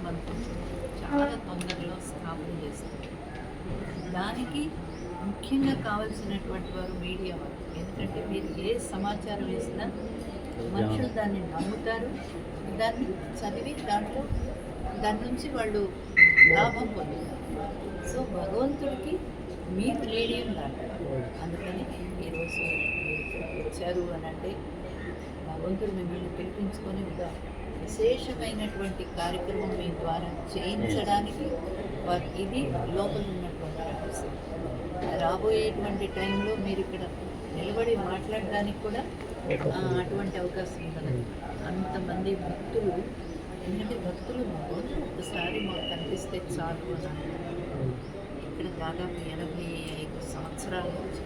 మంత్రం చాలా తొందరలో స్థాపన చేస్తారు. దానికి ముఖ్యంగా కావాల్సినటువంటి వారు మీడియా వారు. ఎందుకంటే మీరు ఏ సమాచారం వేసినా మనుషులు దాన్ని నమ్ముతారు, దాన్ని చదివి దాని నుంచి వాళ్ళు లాభం పొందుతారు. సో భగవంతుడికి మీరు మీడియం లాంటి. అందుకని ఈరోజు మీరు వచ్చారు అని అంటే భగవంతుడు మిమ్మల్ని పిలిపించుకొని ఒక విశేషమైనటువంటి కార్యక్రమం మీ ద్వారా చేయించడానికి ఇది లోపల ఉన్నటువంటి రహస్యం. రాబోయేటువంటి టైంలో మీరు ఇక్కడ నిలబడి మాట్లాడడానికి కూడా అటువంటి అవకాశం ఉండదు. అంతమంది భక్తులు, ఎందుకంటే భక్తులు ఒకసారి మాకు కనిపిస్తే చాలు అని. ఇక్కడ దాదాపు 85 సంవత్సరాల నుంచి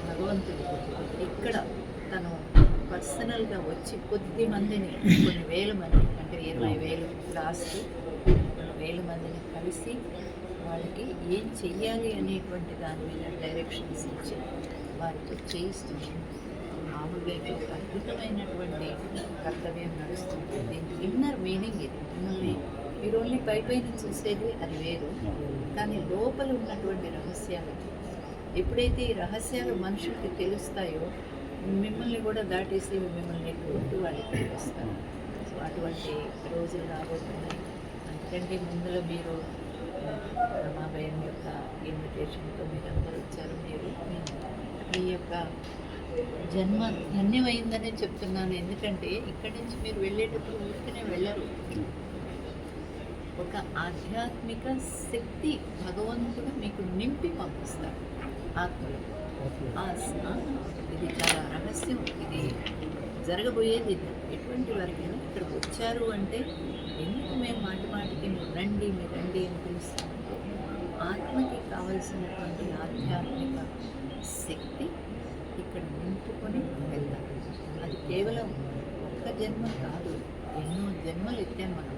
భగవంతుడు ఇక్కడ తను పర్సనల్గా వచ్చి కొద్ది మందిని, కొన్ని వేల మంది, అంటే 20,000 లాస్ట్ 1,000 మందిని కలిసి వాళ్ళకి ఏం చెయ్యాలి అనేటువంటి దాని మీద డైరెక్షన్స్ ఇచ్చి వారితో చేయిస్తుంది. మామూలుగా అయితే ఒక అద్భుతమైనటువంటి కర్తవ్యం నడుస్తుంది. దీనికి ఇన్నర్ మీనింగ్ ఇది. మిమ్మల్ని మీరు ఓన్లీ పైపైన చూసేది అది వేరు, కానీ లోపల ఉన్నటువంటి రహస్యాలు, ఎప్పుడైతే ఈ రహస్యాలు మనుషులకి తెలుస్తాయో మిమ్మల్ని కూడా దాటేసి మిమ్మల్ని కొట్టు వాళ్ళకి వస్తారు. సో అటువంటి రోజులు రాబోతున్నాయి. అందుకంటే ముందులో మీరు రమాభయం యొక్క ఇన్విటేషన్తో మీరందరూ వచ్చారు. మీరు మీ యొక్క జన్మ ధన్యమైందనే చెప్తున్నాను. ఎందుకంటే ఇక్కడి నుంచి మీరు వెళ్ళేటప్పుడు ఊరికనే వెళ్ళరు. ఒక ఆధ్యాత్మిక శక్తి భగవంతుడు మీకు నింపి పంపిస్తారు ఆత్మలో. ఇది చాలా రహస్యం. ఇది జరగబోయేది. ఎటువంటి వారికైనా ఇక్కడికి వచ్చారు అంటే ఎందుకు మేము మాటికి మీరు రండి అని పిలుస్తామంటే ఆత్మకి కావలసినటువంటి ఆధ్యాత్మిక శక్తి ఇక్కడ నింపుకొని వెళ్తారు. అది కేవలం ఒక్క జన్మ కాదు, ఎన్నో జన్మలు ఎత్తాం మనం.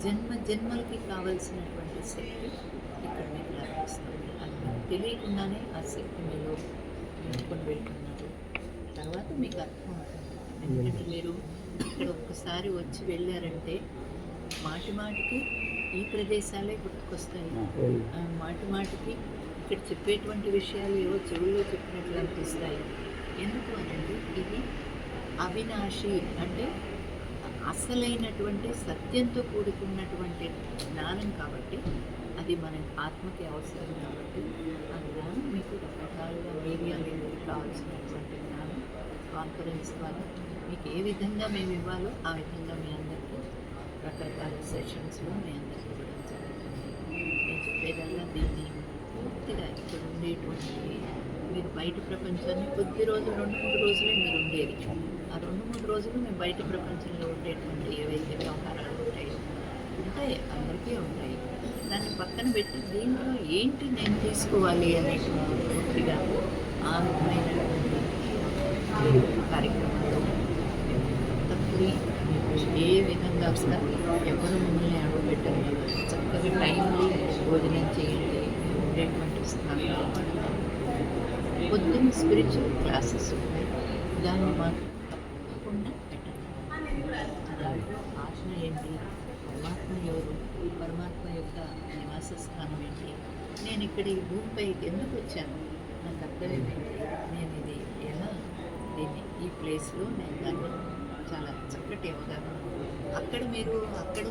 జన్మలకి కావలసినటువంటి శక్తి ఇక్కడ మీకు లభిస్తుంది. అది మీకు తెలియకుండానే ఆ శక్తి మీరు నింపుకొని వెళ్తున్నారు. తర్వాత మీకు అర్థం అవుతుంది. ఎందుకంటే మీరు ఇక్కడ ఒక్కసారి వచ్చి వెళ్ళారంటే మాటికి ఈ ప్రదేశాలే గుర్తుకొస్తాయి. మాటికి ఇక్కడ చెప్పేటువంటి విషయాలు ఏవో చెవుల్లో చెప్పినట్లు అనిపిస్తాయి. ఎందుకు అనండి, ఇది అవినాశి, అంటే అసలైనటువంటి సత్యంతో కూడుకున్నటువంటి జ్ఞానం కాబట్టి అది మన ఆత్మకి అవసరం. కాబట్టి ఆ జ్ఞానం మీకు రకరకాలుగా మీడియా లేవల్కి కావాల్సినటువంటి జ్ఞానం కాన్ఫరెన్స్ ద్వారా మీకు ఏ విధంగా మేము ఇవ్వాలో ఆ విధంగా మీ అందరికీ రకరకాల సెషన్స్లో మీ అందరికీ ఇవ్వడం జరుగుతుంది. నేను చెప్పేదల్లా దీన్ని పూర్తిగా ఇక్కడ ఉండేటువంటి, మీరు బయట ప్రపంచాన్ని కొద్ది రోజులు 2-3 రోజులే మీరు ఉండేది. ఆ 2-3 రోజులు మేము బయట ప్రపంచంలో ఉండేటువంటి ఏవైతే వ్యవహారాలు ఉంటాయి అందరికీ ఉంటాయి. దాన్ని పక్కన పెట్టి దీంట్లో ఏంటి నేను తీసుకోవాలి అనేటువంటి పూర్తిగా ఆ విధమైనటువంటి కార్యక్రమంలో తప్పుడు ఏ విధంగా కూడా ఎవరు మిమ్మల్ని అడుగుపెట్టాలి. చక్కగా టైంలో భోజనం చేయండి. ఉండేటువంటి స్థానంలో పొద్దున్న స్పిరిచువల్ క్లాసెస్ ఉన్నాయి, దాన్ని మాత్రం తప్పకుండా పెట్టండి. దాంట్లో ఆశ ఏంటి, పరమాత్మ ఎవరు, పరమాత్మ యొక్క నివాస స్థానం ఏంటి, నేను ఇక్కడ ఈ భూమిపైకి ఎందుకు వచ్చాను, నా కర్తవ్యం ఏంటి, నేను ఇది ఎలా దీన్ని ఈ ప్లేస్లో నేను దాన్ని చాలా చక్కటి అవగాహన. అక్కడ మీరు అక్కడ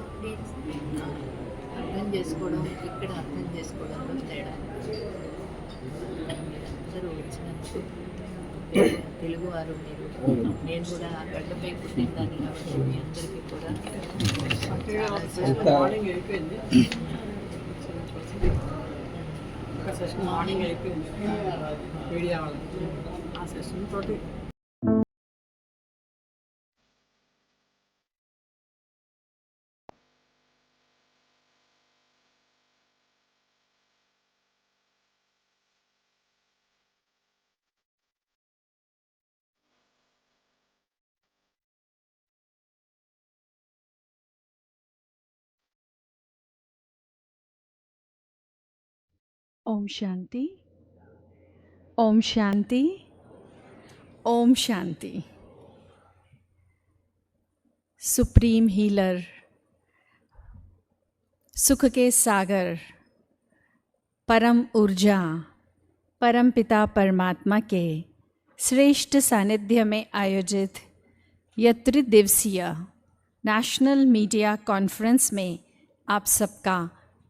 అర్థం చేసుకోవడం, ఇక్కడ అర్థం చేసుకోవడంలో తేడా. మీరందరూ వచ్చినందుకు తెలుగువారు మీరు, నేను కూడా ఆ గడ్డపై పుట్టిందాన్ని కాబట్టి మీ అందరికీ కూడా మార్నింగ్ అయిపోయింది. మార్నింగ్ అయిపోయింది మీడియా ఆ సెషన్ తోటి. ओम शांति, ओम शांति, ओम शांति। सुप्रीम हीलर सुख के सागर, परम ऊर्जा, परम पिता परमात्मा के श्रेष्ठ सानिध्य में आयोजित यह त्रिदिवसीय नेशनल मीडिया कॉन्फ्रेंस में आप सबका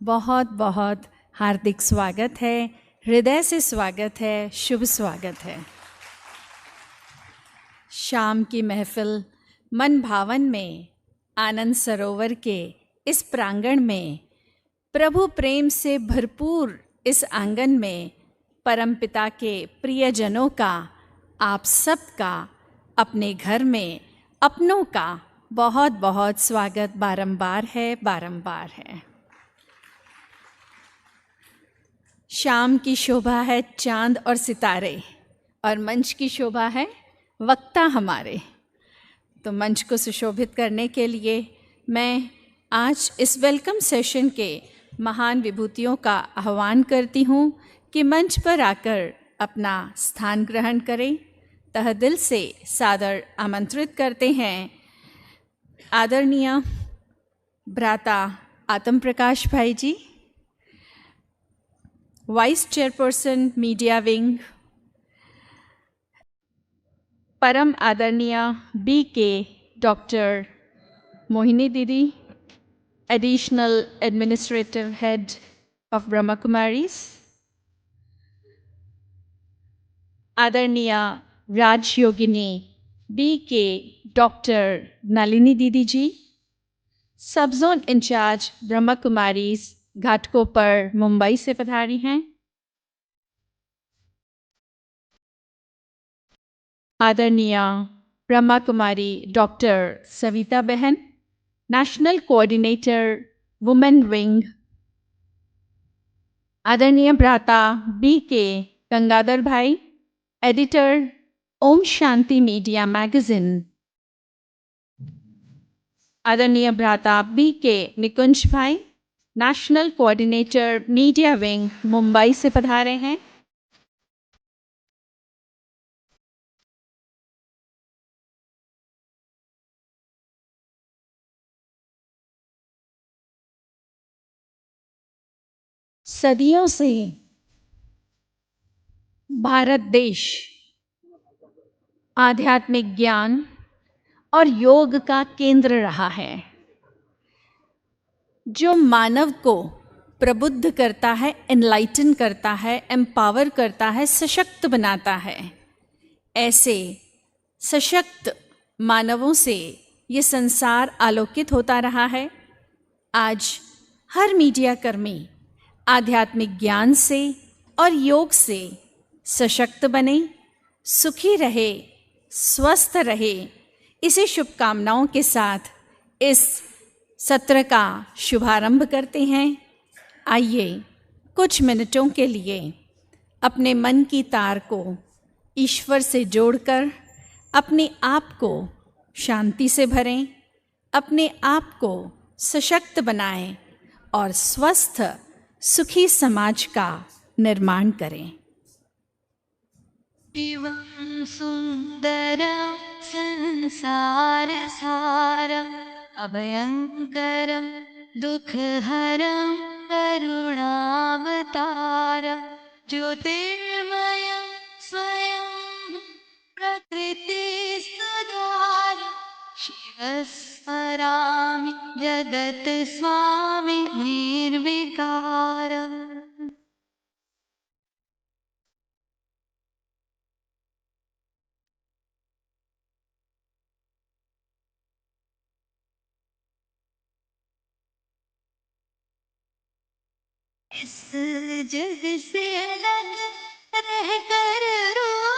बहुत बहुत हार्दिक स्वागत है, हृदय से स्वागत है, शुभ स्वागत है। शाम की महफिल मन भावन में आनंद सरोवर के इस प्रांगण में, प्रभु प्रेम से भरपूर इस आंगन में परमपिता के प्रियजनों का, आप सबका अपने घर में अपनों का बहुत बहुत स्वागत बारंबार है। शाम की शोभा है चांद और सितारे और मंच की शोभा है वक्ता हमारे। तो मंच को सुशोभित करने के लिए मैं आज इस वेलकम सेशन के महान विभूतियों का आह्वान करती हूँ कि मंच पर आकर अपना स्थान ग्रहण करें। तह दिल से सादर आमंत्रित करते हैं आदरणीय भ्राता आत्म प्रकाश भाई जी, वाइस चेयरपर्सन मीडिया विंग, परम आदरणीय BK डॉक्टर मोहिनी दीदी, additional administrative head of Brahma Kumaris, आदरणीय राजयोगिनी BK डॉक्टर नलिनी दीदी जी, सब जोन इंचार्ज ब्रह्मा कुमारीज घाटकोपर मुंबई से पधारी हैं, आदरणीय ब्रह्मा कुमारी डॉक्टर सविता बहन, नेशनल कोऑर्डिनेटर वुमेन विंग, आदरणीय भ्राता BK गंगाधर भाई, editor Om Shanti media magazine, आदरणीय भ्राता BK निकुंज भाई, national coordinator media wing Mumbai से पधारे हैं, सदियों से भारत देश आध्यात्मिक ज्ञान और योग का केंद्र रहा है, जो मानव को प्रबुद्ध करता है, एनलाइटन करता है, एम्पावर करता है, सशक्त बनाता है। ऐसे सशक्त मानवों से ये संसार आलोकित होता रहा है। आज हर मीडिया कर्मी आध्यात्मिक ज्ञान से और योग से सशक्त बने, सुखी रहे, स्वस्थ रहे, इसी शुभकामनाओं के साथ इस सत्र का शुभारंभ करते हैं। आइए कुछ मिनटों के लिए अपने मन की तार को ईश्वर से जोड़कर अपने आप को शांति से भरें, अपने आप को सशक्त बनाएं और स्वस्थ सुखी समाज का निर्माण करें। शिवं सुन्दरं संसारसारम् अभयङ्करं दुःखहरं करुणावतारं ज्योतिर्मयं स्वयं प्रकृतिसुधारं शिवस्मरामि जगत्स्वामि निर्विकारम्। इस जग से अलग रह कर रूह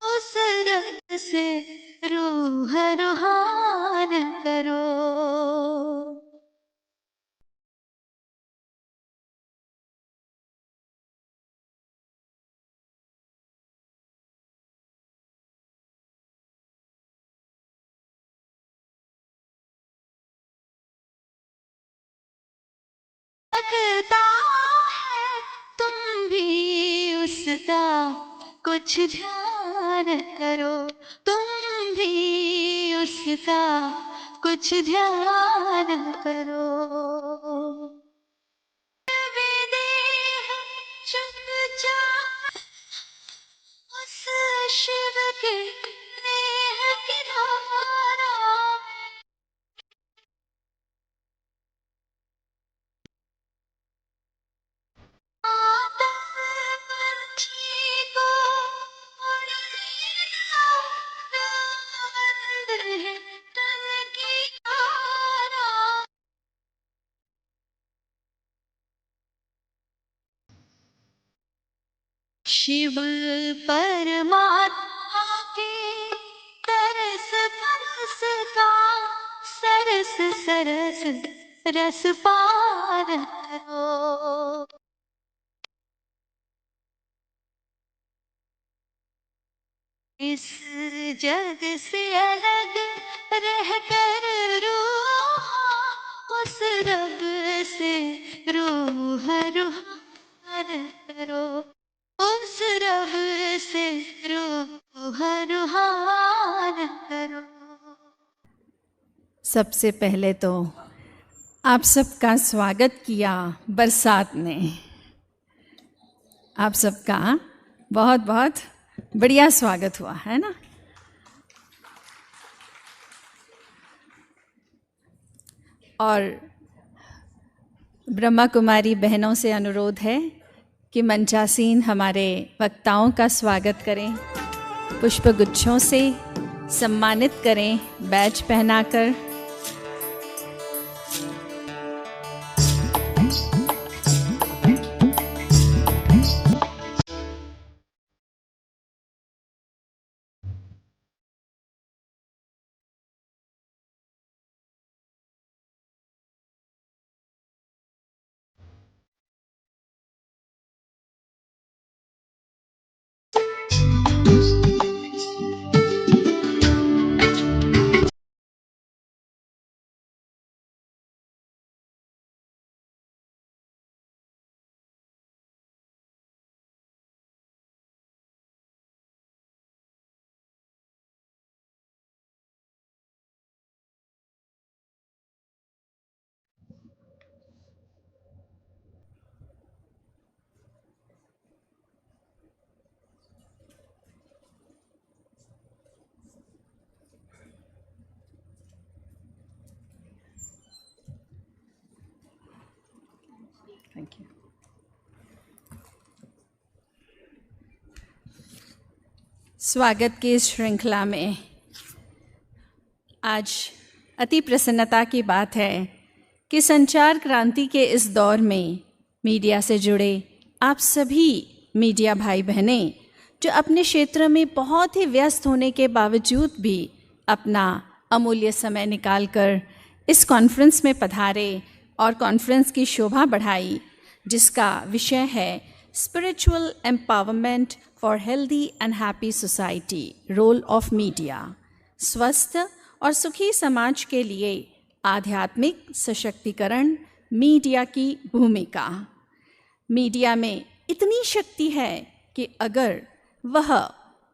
उस रग से रूह रूहान करो। लगता है तुम भी उसका कुछ ध्यान करो, तुम भी उसका कुछ ध्यान करो। विदेह चुपचाप उस शिव के नेह की धारा, आतंक पंछी को उड़ने दो, बंद है तन की धारा। शिव परमात्मा के तरस परस का सरस सरस रस पार करो। इस जग से अलग रह कर रूह उस रब से रूह रूहान करो। उस रब से रूह रूहान करो। सबसे पहले तो आप सबका स्वागत किया बरसात ने। आप सबका बहुत बहुत बढ़िया स्वागत हुआ है ना। और ब्रह्मा कुमारी बहनों से अनुरोध है कि मंचासीन हमारे वक्ताओं का स्वागत करें, पुष्पगुच्छों से सम्मानित करें, बैज पहनाकर। Thank you. स्वागत की इस श्रृंखला में आज अति प्रसन्नता की बात है कि संचार क्रांति के इस दौर में मीडिया से जुड़े आप सभी मीडिया भाई बहनें जो अपने क्षेत्र में बहुत ही व्यस्त होने के बावजूद भी अपना अमूल्य समय निकालकर इस कॉन्फ्रेंस में पधारे और कॉन्फ्रेंस की शोभा बढ़ाई, जिसका विषय है spiritual empowerment for healthy and happy society, role of media. स्वस्थ और सुखी समाज के लिए आध्यात्मिक सशक्तिकरण, मीडिया की भूमिका। मीडिया में इतनी शक्ति है कि अगर वह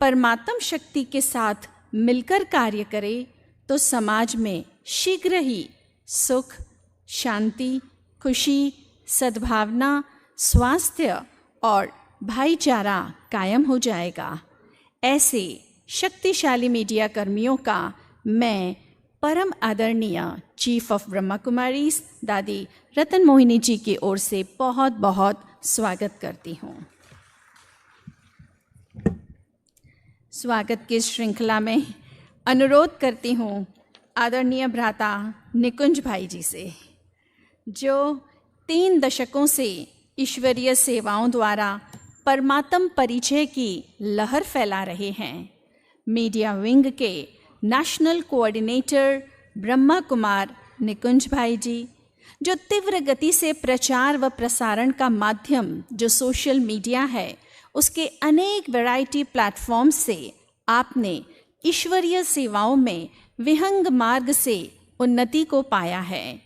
परमात्म शक्ति के साथ मिलकर कार्य करे तो समाज में शीघ्र ही सुख, शांति, खुशी, सद्भावना, स्वास्थ्य और भाईचारा कायम हो जाएगा। ऐसे शक्तिशाली मीडिया कर्मियों का मैं परम आदरणीय चीफ ऑफ ब्रह्मा कुमारीज दादी रतन मोहिनी जी की ओर से बहुत बहुत स्वागत करती हूँ। स्वागत की श्रृंखला में अनुरोध करती हूँ आदरणीय भ्राता निकुंज भाई जी से, जो 3 दशकों से ईश्वरीय सेवाओं द्वारा परमात्म परिचय की लहर फैला रहे हैं। मीडिया विंग के नेशनल कोऑर्डिनेटर ब्रह्मा कुमार निकुंज भाई जी, जो तीव्र गति से प्रचार व प्रसारण का माध्यम जो सोशल मीडिया है, उसके अनेक वैरायटी प्लेटफॉर्म्स से आपने ईश्वरीय सेवाओं में विहंग मार्ग से उन्नति को पाया है।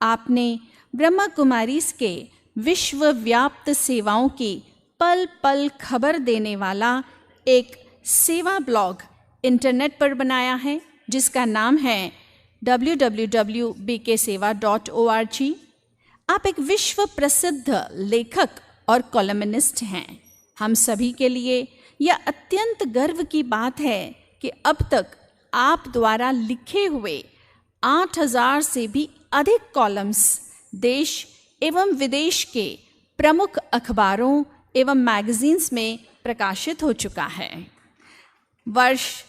आपने ब्रह्मा कुमारीज के विश्वव्याप्त सेवाओं की पल पल खबर देने वाला एक सेवा ब्लॉग इंटरनेट पर बनाया है, जिसका नाम है www.bkseva.org। आप एक विश्व प्रसिद्ध लेखक और कॉलमनिस्ट हैं। हम सभी के लिए यह अत्यंत गर्व की बात है कि अब तक आप द्वारा लिखे हुए 8000 से भी अधिक कॉलम्स देश एवं विदेश के प्रमुख अखबारों एवं मैगजीन्स में प्रकाशित हो चुका है। वर्ष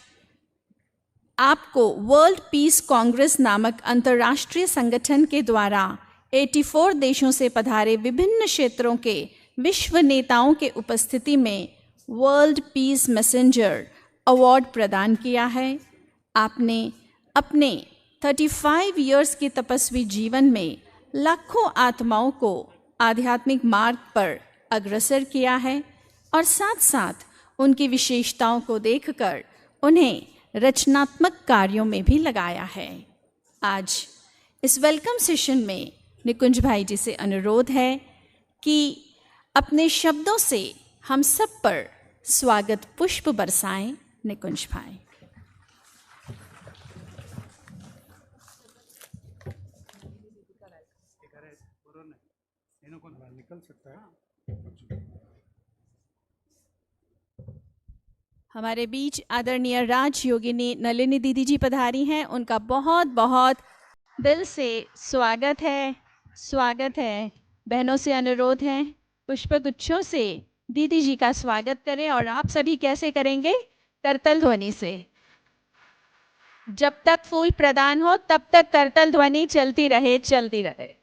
आपको वर्ल्ड पीस कांग्रेस नामक अंतर्राष्ट्रीय संगठन के द्वारा 84 देशों से पधारे विभिन्न क्षेत्रों के विश्व नेताओं के उपस्थिति में वर्ल्ड पीस मैसेंजर अवार्ड प्रदान किया है। आपने अपने 35 इयर्स की तपस्वी जीवन में लाखों आत्माओं को आध्यात्मिक मार्ग पर अग्रसर किया है और साथ साथ उनकी विशेषताओं को देखकर उन्हें रचनात्मक कार्यों में भी लगाया है। आज इस वेलकम सेशन में निकुंज भाई जी से अनुरोध है कि अपने शब्दों से हम सब पर स्वागत पुष्प बरसाएं। निकुंज भाई। निकल सकता है। हमारे बीच आदरणीय राज योगिनी नलिनी दीदी जी पधारी हैं। उनका बहुत बहुत दिल से स्वागत है, स्वागत है। बहनों से अनुरोध है पुष्पगुच्छों से दीदी जी का स्वागत करें और आप सभी कैसे करेंगे? करतल ध्वनि से। जब तक फूल प्रदान हो तब तक करतल ध्वनि चलती रहे, चलती रहे।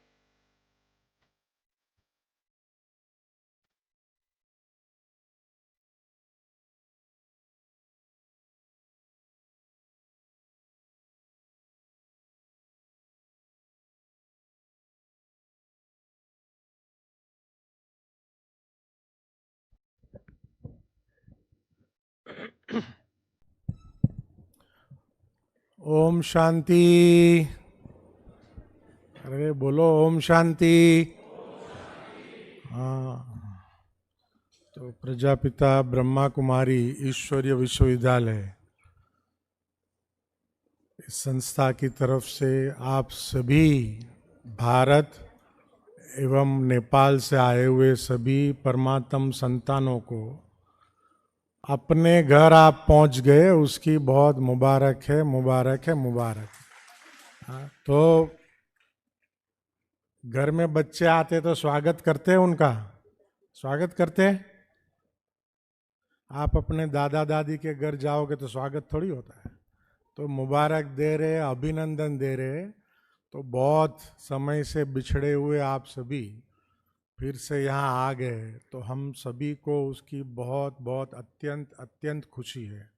ओम शांति। अरे बोलो ओम शांति। हाँ, तो प्रजापिता ब्रह्मा कुमारी ईश्वरीय विश्वविद्यालय इस संस्था की तरफ से आप सभी भारत एवं नेपाल से आए हुए सभी परमात्म संतानों को अपने घर आप पहुंच गए, उसकी बहुत मुबारक है, मुबारक है, मुबारक। तो घर में बच्चे आते तो स्वागत करते हैं, उनका स्वागत करते हैं। आप अपने दादा दादी के घर जाओगे तो स्वागत थोड़ी होता है। तो मुबारक दे रहे, अभिनंदन दे रहे। तो बहुत समय से बिछड़े हुए आप सभी फिर से यहाँ आ गए, तो हम सभी को उसकी बहुत बहुत अत्यंत अत्यंत खुशी है।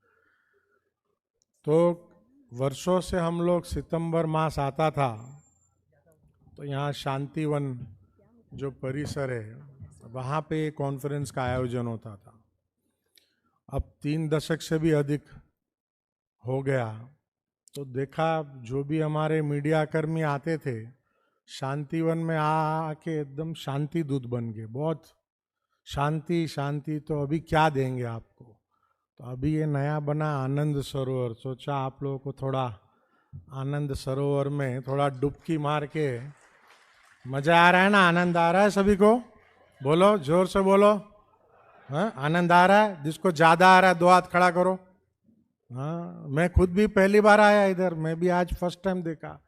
तो वर्षों से हम लोग सितंबर मास आता था, तो यहाँ शांतिवन जो परिसर है वहाँ पे कॉन्फ्रेंस का आयोजन होता था। अब 3 दशक से भी अधिक हो गया, तो देखा जो भी हमारे मीडिया कर्मी आते थे शांतिवन में आके एकदम शांति दूत बन गए। बहुत शांति शांति, तो अभी क्या देंगे आपको? तो अभी ये नया बना आनंद सरोवर, सोचा आप लोगों को थोड़ा आनंद सरोवर में थोड़ा डुबकी मार के, मजा आ रहा है ना? आनंद आ रहा है सभी को? बोलो, जोर से बोलो। हाँ, आनंद आ रहा है? जिसको ज्यादा आ रहा है 2 हाथ खड़ा करो। हाँ, मैं खुद भी पहली बार आया इधर, मैं भी आज फर्स्ट टाइम देखा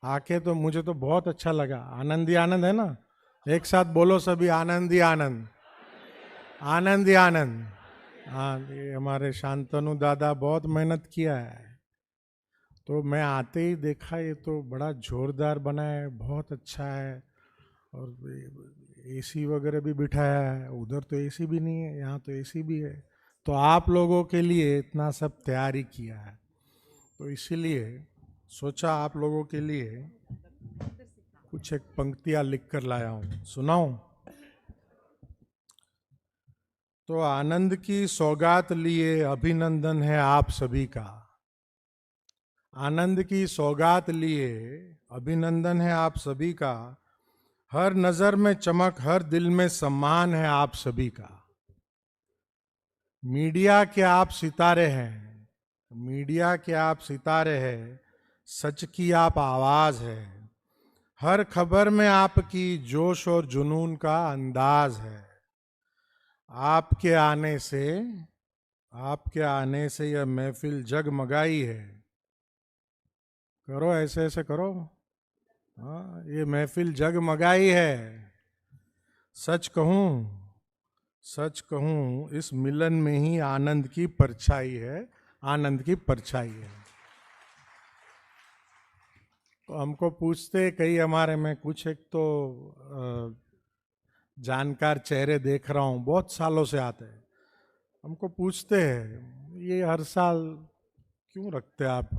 आके, तो मुझे तो बहुत अच्छा लगा। आनंद ही आनंद है ना? एक साथ बोलो सभी, आनंद ही आनंद, आनंद ही आनंद। हाँ, ये हमारे शांतनु दादा बहुत मेहनत किया है। तो मैं आते ही देखा ये तो बड़ा जोरदार बना है, बहुत अच्छा है। और एसी वगैरह भी बिठाया है। उधर तो एसी भी नहीं है, यहाँ तो एसी भी है। तो आप लोगों के लिए इतना सब तैयारी किया है, तो इसीलिए सोचा आप लोगों के लिए कुछ एक पंक्तियां लिख कर लाया हूं, सुनाऊं? तो आनंद की सौगात लिए अभिनंदन है आप सभी का। आनंद की सौगात लिए अभिनंदन है आप सभी का। हर नजर में चमक, हर दिल में सम्मान है आप सभी का। मीडिया के आप सितारे हैं, मीडिया के आप सितारे हैं। सच की आप आवाज है, हर खबर में आपकी जोश और जुनून का अंदाज है। आपके आने से यह महफिल जगमगाई है। करो ऐसे ऐसे करो। हाँ, ये महफिल जगमगाई है। सच कहूं इस मिलन में ही आनंद की परछाई है, आनंद की परछाई है। तो हमको पूछते कई हमारे में, कुछ एक तो जानकार चेहरे देख रहा हूं, बहुत सालों से आते हैं, हमको पूछते हैं ये हर साल क्यों रखते आप?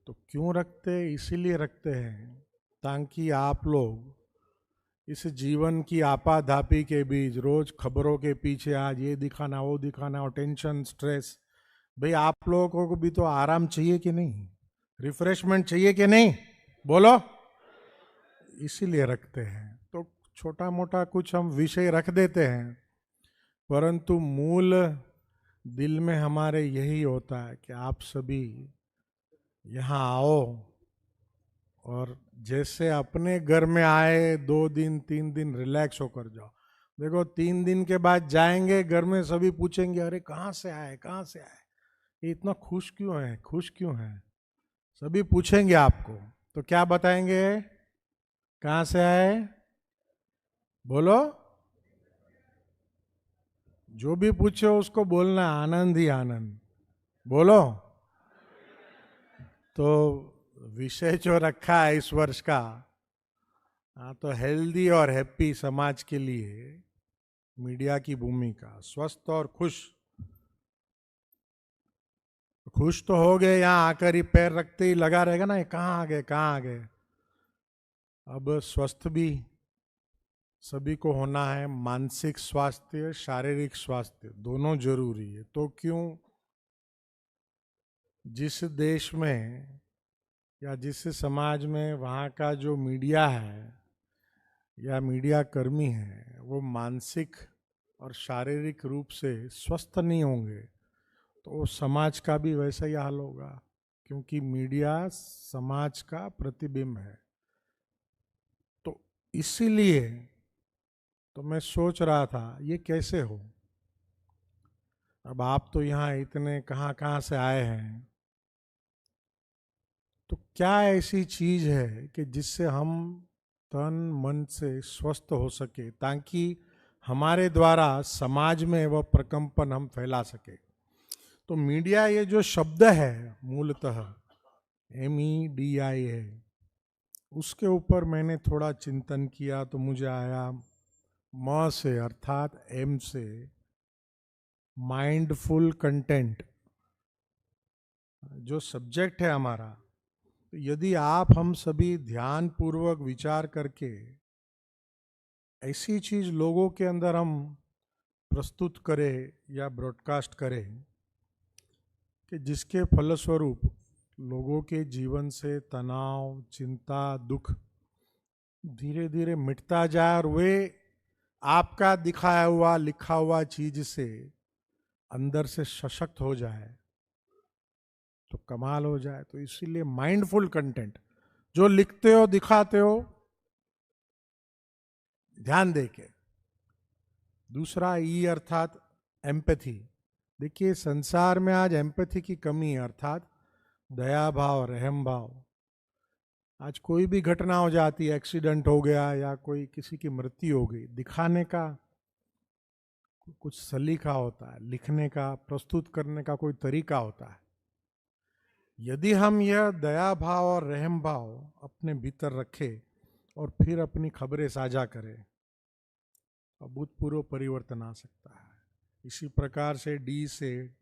तो क्यों रखते? इसीलिए रखते हैं ताकि आप लोग इस जीवन की आपाधापी के बीच, रोज खबरों के पीछे आज ये दिखाना वो दिखाना और टेंशन स्ट्रेस, भाई आप लोगों को भी तो आराम चाहिए कि नहीं? रिफ्रेशमेंट चाहिए कि नहीं? बोलो। इसीलिए रखते हैं। तो छोटा मोटा कुछ हम विषय रख देते हैं, परंतु मूल दिल में हमारे यही होता है कि आप सभी यहाँ आओ और जैसे अपने घर में आए 2 दिन 3 दिन रिलैक्स होकर जाओ। देखो 3 दिन के बाद जाएंगे घर में, सभी पूछेंगे अरे कहाँ से आए, कहाँ से आए, ये इतना खुश क्यों है, खुश क्यों है? सभी पूछेंगे आपको, तो क्या बताएंगे? कहाँ से आए? बोलो। जो भी पूछे उसको बोलना आनंद ही आनंद। बोलो। तो विषय जो रखा है इस वर्ष का, तो हेल्दी और हैप्पी समाज के लिए मीडिया की भूमिका। स्वस्थ और खुश तो हो गए, यहाँ आकर ही पैर रखते ही लगा रहेगा ना, ये कहाँ आ गए, कहाँ आ गए। अब स्वस्थ भी सभी को होना है। मानसिक स्वास्थ्य, शारीरिक स्वास्थ्य दोनों जरूरी है। तो क्यों जिस देश में या जिस समाज में वहाँ का जो मीडिया है या मीडिया कर्मी है वो मानसिक और शारीरिक रूप से स्वस्थ नहीं होंगे, तो समाज का भी वैसा ही हाल होगा, क्योंकि मीडिया समाज का प्रतिबिंब है। तो इसीलिए तो मैं सोच रहा था ये कैसे हो। अब आप तो यहाँ इतने कहाँ से आए हैं, तो क्या ऐसी चीज है कि जिससे हम तन मन से स्वस्थ हो सके, ताकि हमारे द्वारा समाज में वह प्रकंपन हम फैला सके। तो मीडिया ये जो शब्द है मूलतः MEDIA है, उसके ऊपर मैंने थोड़ा चिंतन किया तो मुझे आया म से अर्थात M से माइंडफुल कंटेंट। जो सब्जेक्ट है हमारा, तो यदि आप हम सभी ध्यान पूर्वक विचार करके ऐसी चीज लोगों के अंदर हम प्रस्तुत करें या ब्रॉडकास्ट करें कि जिसके फलस्वरूप लोगों के जीवन से तनाव, चिंता, दुख धीरे धीरे मिटता जाए और वे आपका दिखाया हुआ लिखा हुआ चीज से अंदर से सशक्त हो जाए, तो कमाल हो जाए। तो इसीलिए माइंडफुल कंटेंट जो लिखते हो दिखाते हो ध्यान देके। दूसरा E अर्थात एम्पैथी। देखिए संसार में आज एम्पैथी की कमी है, अर्थात दया भाव, रहम भाव। आज कोई भी घटना हो जाती है, एक्सीडेंट हो गया या कोई किसी की मृत्यु हो गई, दिखाने का कुछ सलीका होता है, लिखने का, प्रस्तुत करने का कोई तरीका होता है। यदि हम यह दया भाव और रहम भाव अपने भीतर रखें और फिर अपनी खबरें साझा करें, अभूतपूर्व परिवर्तन आ सकता है। इसी प्रकार से D से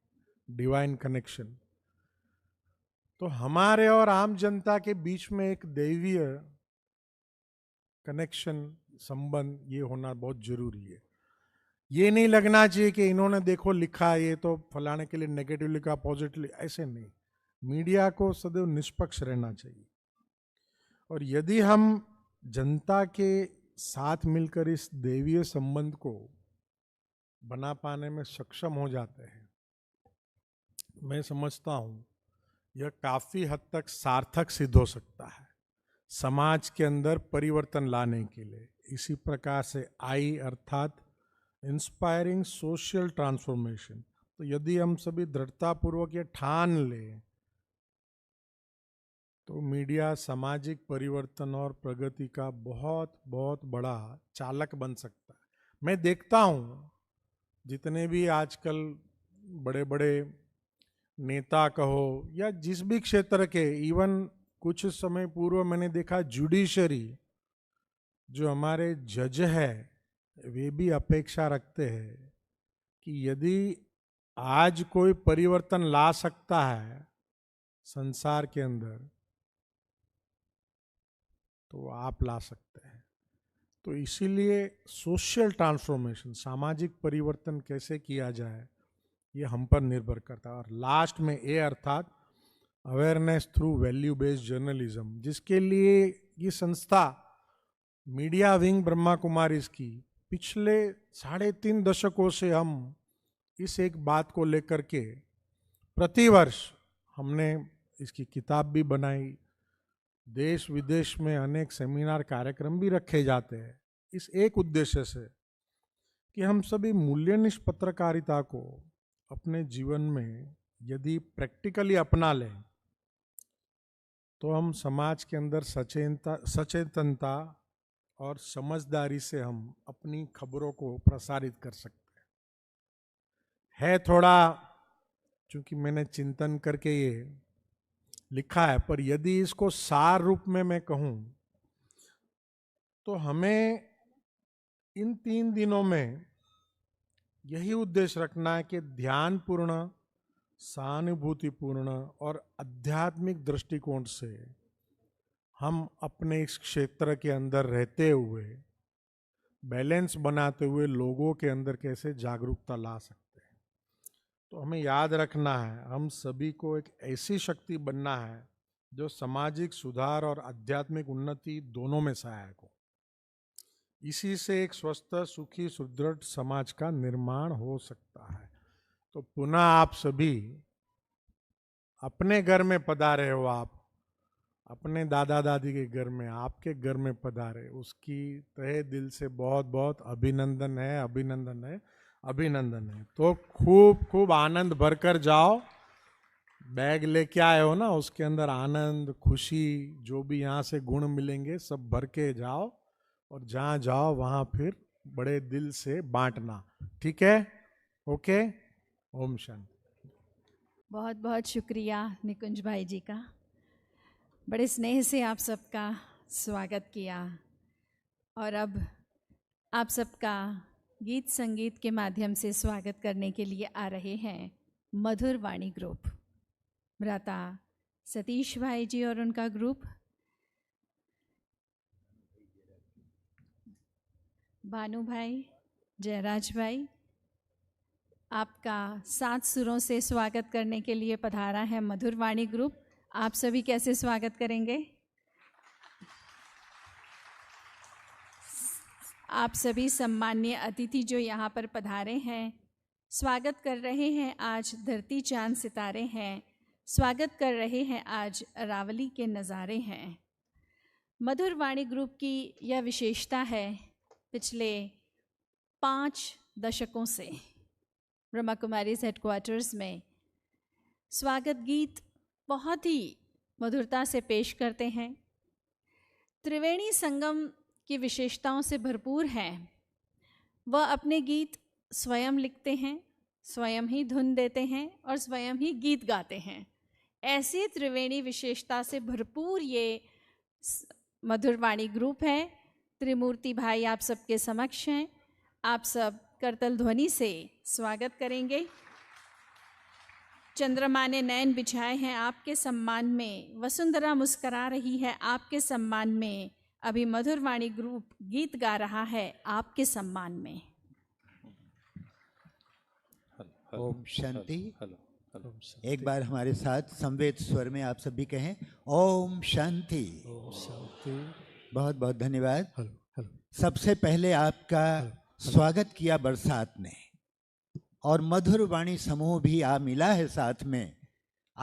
डिवाइन कनेक्शन। तो हमारे और आम जनता के बीच में एक दैवीय कनेक्शन, संबंध ये होना बहुत जरूरी है। ये नहीं लगना चाहिए कि इन्होंने देखो लिखा, ये तो फलाने के लिए नेगेटिव लिखा, पॉजिटिव, ऐसे नहीं। मीडिया को सदैव निष्पक्ष रहना चाहिए। और यदि हम जनता के साथ मिलकर इस दैवीय संबंध को बना पाने में सक्षम हो जाते हैं, मैं समझता हूं यह काफी हद तक सार्थक सिद्ध हो सकता है समाज के अंदर परिवर्तन लाने के लिए। इसी प्रकार से आई अर्थात इंस्पायरिंग सोशल ट्रांसफॉर्मेशन। तो यदि हम सभी दृढ़तापूर्वक ये ठान लें तो मीडिया सामाजिक परिवर्तन और प्रगति का बहुत बहुत बड़ा चालक बन सकता है। मैं देखता हूँ जितने भी आजकल बड़े बड़े नेता कहो या जिस भी क्षेत्र के, इवन कुछ समय पूर्व मैंने देखा जुडिशरी जो हमारे जज है वे भी अपेक्षा रखते हैं कि यदि आज कोई परिवर्तन ला सकता है संसार के अंदर तो आप ला सकते हैं। तो इसीलिए सोशल ट्रांसफॉर्मेशन, सामाजिक परिवर्तन कैसे किया जाए ये हम पर निर्भर करता है। और लास्ट में ए अर्थात awareness through value based journalism, जिसके लिए ये संस्था मीडिया विंग ब्रह्मा कुमारीज की पिछले 3.5 दशकों से हम इस एक बात को लेकर के प्रतिवर्ष हमने इसकी किताब भी बनाई, देश विदेश में अनेक सेमिनार कार्यक्रम भी रखे जाते हैं इस एक उद्देश्य से कि हम सभी मूल्यनिष्ठ पत्रकारिता को अपने जीवन में यदि प्रैक्टिकली अपना लें तो हम समाज के अंदर सचेतनता और समझदारी से हम अपनी खबरों को प्रसारित कर सकते हैं। है थोड़ा, चूंकि मैंने चिंतन करके ये लिखा है, पर यदि इसको सार रूप में मैं कहूं तो हमें इन 3 दिनों में यही उद्देश्य रखना है कि ध्यानपूर्ण, सहानुभूतिपूर्ण और आध्यात्मिक दृष्टिकोण से हम अपने इस क्षेत्र के अंदर रहते हुए बैलेंस बनाते हुए लोगों के अंदर कैसे जागरूकता ला सकते हैं। तो हमें याद रखना है हम सभी को एक ऐसी शक्ति बनना है जो सामाजिक सुधार और आध्यात्मिक उन्नति दोनों में सहायक हो। इसी से एक स्वस्थ, सुखी, सुदृढ़ समाज का निर्माण हो सकता है। तो पुनः आप सभी अपने घर में पधारे हो, आप अपने दादा दादी के घर में, आपके घर में पधारे, उसकी तहे दिल से बहुत बहुत अभिनंदन है, अभिनंदन है, अभिनंदन है। तो खूब खूब आनंद भरकर जाओ। बैग लेके आए हो ना, उसके अंदर आनंद, खुशी, जो भी यहाँ से गुण मिलेंगे सब भर के जाओ और जहाँ जाओ वहाँ फिर बड़े दिल से बांटना। ठीक है? ओके? ओम शांति। बहुत बहुत शुक्रिया निकुंज भाई जी का, बड़े स्नेह से आप सबका स्वागत किया। और अब आप सबका गीत संगीत के माध्यम से स्वागत करने के लिए आ रहे हैं मधुर वाणी ग्रुप, भ्राता सतीश भाई जी और उनका ग्रुप, भानु भाई, जयराज भाई, आपका 7 सुरों से स्वागत करने के लिए पधारा है मधुर वाणी ग्रुप। आप सभी कैसे स्वागत करेंगे? आप सभी सम्मान्य अतिथि जो यहाँ पर पधारे हैं, स्वागत कर रहे हैं आज धरती चांद सितारे हैं, स्वागत कर रहे हैं आज अरावली के नज़ारे हैं। मधुर वाणी ग्रुप की यह विशेषता है, पिछले 5 दशकों से ब्रह्मा कुमारीज हेडक्वार्टर्स में स्वागत गीत बहुत ही मधुरता से पेश करते हैं। त्रिवेणी संगम की विशेषताओं से भरपूर हैं। वह अपने गीत स्वयं लिखते हैं, स्वयं ही धुन देते हैं और स्वयं ही गीत गाते हैं। ऐसी त्रिवेणी विशेषता से भरपूर ये मधुर वाणी ग्रुप है। त्रिमूर्ति भाई आप सबके समक्ष हैं, आप सब करतल ध्वनि से स्वागत करेंगे। चंद्रमा ने नयन बिछाए हैं आपके सम्मान में, वसुंधरा मुस्करा रही है आपके सम्मान में, अभी मधुर वाणी ग्रुप गीत गा रहा है आपके सम्मान में। ओम शांति। एक बार हमारे साथ संवेद स्वर में आप सभी कहें ओम शांति। बहुत बहुत धन्यवाद। सबसे पहले आपका स्वागत किया बरसात ने और मधुर वाणी समूह भी आ मिला है साथ में।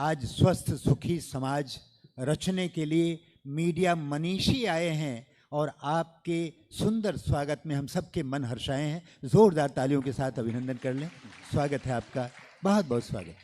आज स्वस्थ सुखी समाज रचने के लिए मीडिया मनीषी आए हैं और आपके सुंदर स्वागत में हम सबके मन हर्षाए हैं। जोरदार तालियों के साथ अभिनंदन कर लें। स्वागत है आपका, बहुत बहुत स्वागत।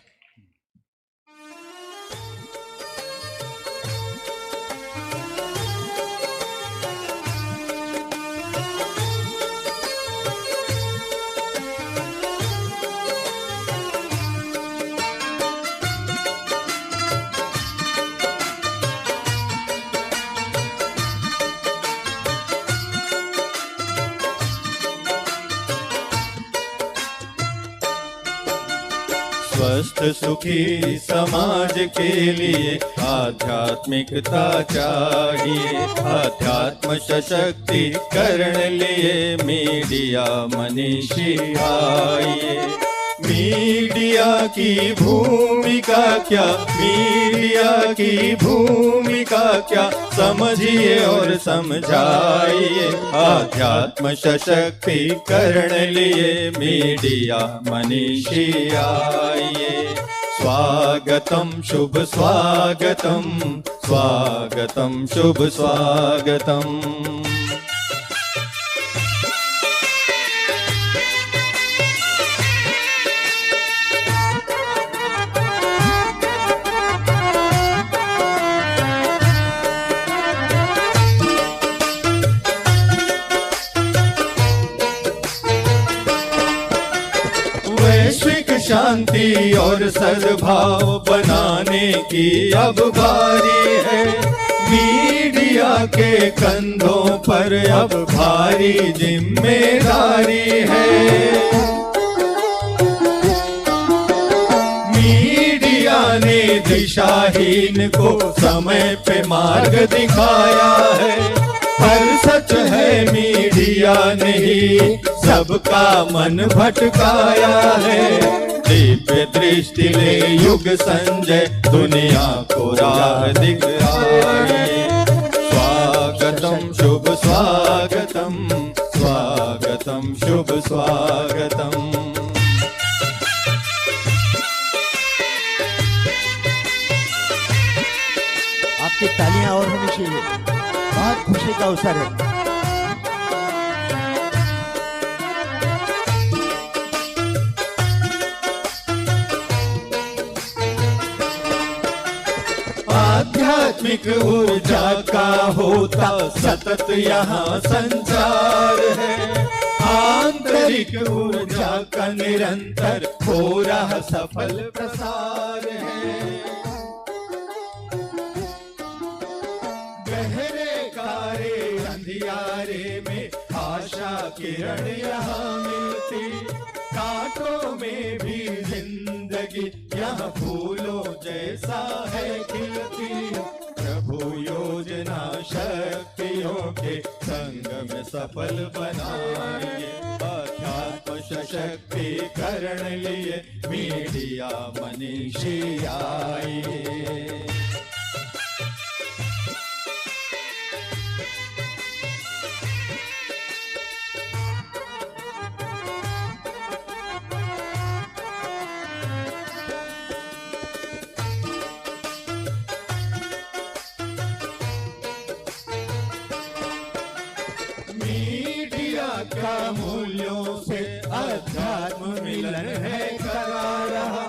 स्वस्थ सुखी समाज के लिए आध्यात्मिकता चाहिए। आध्यात्म सशक्तिकरण लिए मीडिया मनीषी आइए। मीडिया की भूमिका क्या, मीडिया की भूमिका क्या, समझिए और समझाइए। आध्यात्म सशक्तिकरण लिए मीडिया मनीषी आइए। स्वागतम शुभ स्वागतम, स्वागतम शुभ स्वागतम। वैश्विक शांति और सद्भाव बनाने की अब बारी है। मीडिया के कंधों पर अब भारी जिम्मेदारी है। मीडिया ने दिशाहीन को समय पे मार्ग दिखाया है। पर सच है मीडिया ने ही सबका मन भटकाया है। दिव्य दृष्टि ले युग संजय दुनिया को राह दिखाइए। स्वागतम शुभ स्वागतम, स्वागतम शुभ स्वागतम। आपकी तालियां और होनी चाहिए, बहुत खुशी का अवसर है। आध्यात्मिक ऊर्जा का होता सतत यहाँ संचार है। आंतरिक ऊर्जा का निरंतर हो रहा सफल प्रसार है। गहरे कारे अंधियारे में आशा किरण यहाँ मिलती। कांटों में भी जिंदगी यहाँ फूलों जैसा है खिलती। प्रभु योजना शक्तियों के संगम सफल बनाइए। आध्यात्म सशक्तिकरण लिए मीडिया मनीषी आइए। मीडिया का मूल्यों से अध्यात्म मिलन है करा रहा।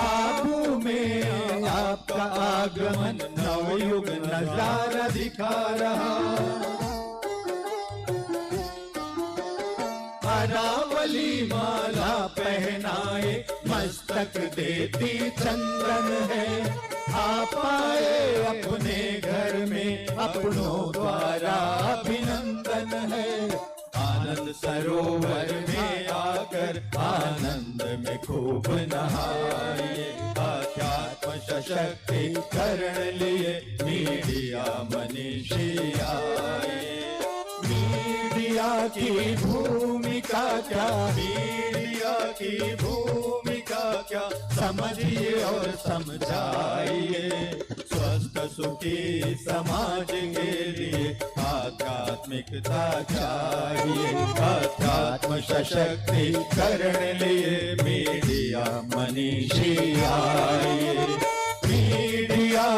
आबू में आपका आगमन नवयुग नजारा दिखा रहा। अरावली माला पहनाए मस्तक देती चंदन है। आप आए अपने घर में अपनों द्वारा अभिनंदन है। आनंद सरोवर में आकर आनंद में खूब नहाइए। आध्यात्म सशक्तिकरण लिए मीडिया मनीषी आइए। मीडिया की भूमिका क्या, मीडिया की भूमिका क्या, समझिए और समझाइए। स्वस्थ सुखी समाज के लिए आध्यात्मिकता चाहिए। आध्यात्म सशक्तिकरण लिए मीडिया मनीषी आइए।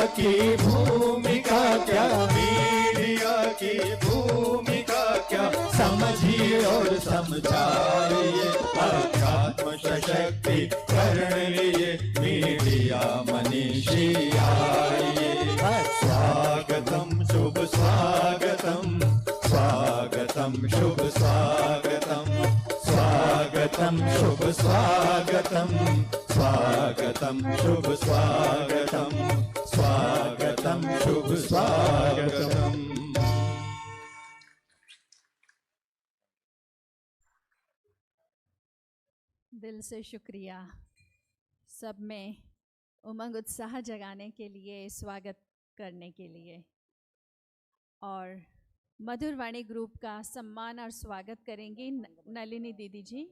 की भूमिका क्या, मीडिया की भूमिका क्या, समझिए और समझाइए। अध्यात्म सशक्तिकरण लिए मीडिया मनीषी आइए। स्वागतम शुभ स्वागतम, स्वागतम शुभ स्वागतम, स्वागतम शुभ स्वागतम, स्वागतम शुभ स्वागतम, स्वागतम शुभ स्वागतम। दिल से शुक्रिया सब में उमंग उत्साह जगाने के लिए, स्वागत करने के लिए। और मधुर वाणी ग्रुप का सम्मान और स्वागत करेंगी नलिनी दीदी जी,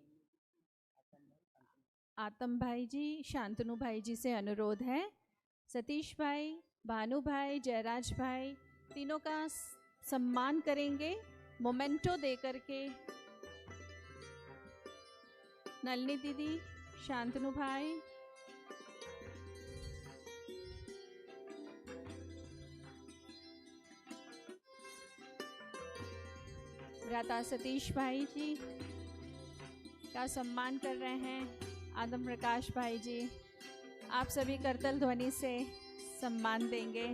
आतम भाई जी, शांतनु भाई जी से अनुरोध है। सतीश भाई, भानु भाई, जयराज भाई तीनों का सम्मान करेंगे मोमेंटो दे करके। नलिनी दीदी, शांतनु भाई, भ्राता सतीश भाई जी का सम्मान कर रहे हैं आदम प्रकाश भाई जी। आप सभी करतल ध्वनि से सम्मान देंगे।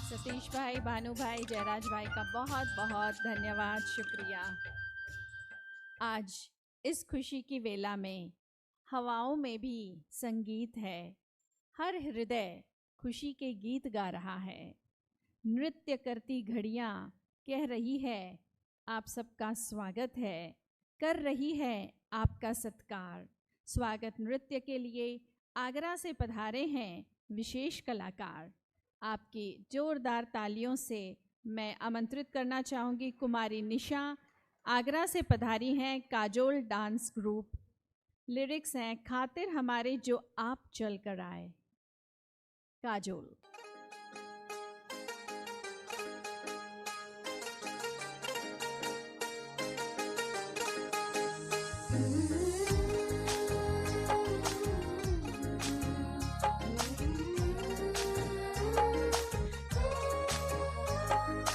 सतीश भाई, भानु भाई, जयराज भाई का बहुत बहुत धन्यवाद, शुक्रिया। आज इस खुशी की वेला में हवाओं में भी संगीत है, हर हृदय खुशी के गीत गा रहा है। नृत्य करती घड़ियां कह रही है आप सबका स्वागत है, कर रही है आपका सत्कार। स्वागत नृत्य के लिए आगरा से पधारे हैं विशेष कलाकार। आपकी जोरदार तालियों से मैं आमंत्रित करना चाहूँगी कुमारी निशा। आगरा से पधारी हैं काजोल डांस ग्रुप। लिरिक्स हैं खातिर हमारे जो आप चल कर आए। काजोल।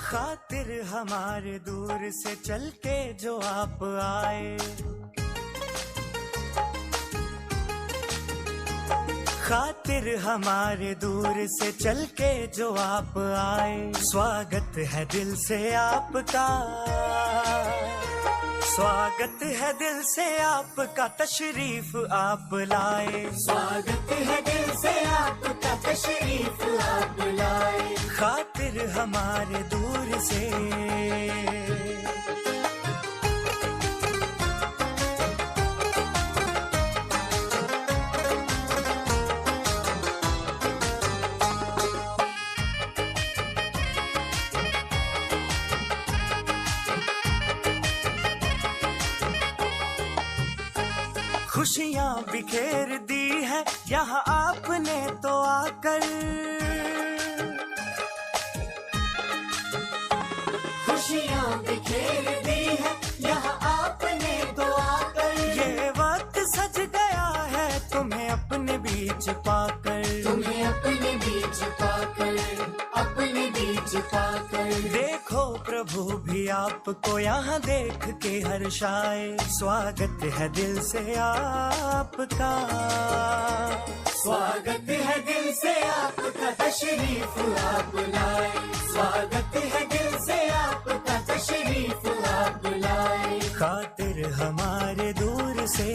खातिर हमारे दूर से चल के जो आप आए, खातिर हमारे दूर से चल के जो आप आए। स्वागत है दिल से आपका, स्वागत है दिल से आपका, तशरीफ आप लाए। स्वागत है दिल से आपका, तशरीफ आप लाए। खातिर हमारे दूर से खुशियाँ बिखेर दी है यहाँ आपने तो आकर, खुशियाँ बिखेर दी है यहाँ आपने तो आकर। ये वक्त सज गया है तुम्हें अपने बीच पा पाकर। देखो प्रभु भी आपको यहाँ देख के हर्षाए, स्वागत है दिल से आपका, स्वागत है दिल से आपका, तशरीफ आप लाए, स्वागत है दिल से आपका, तशरीफ आप लाए, खातिर हमारे दूर से।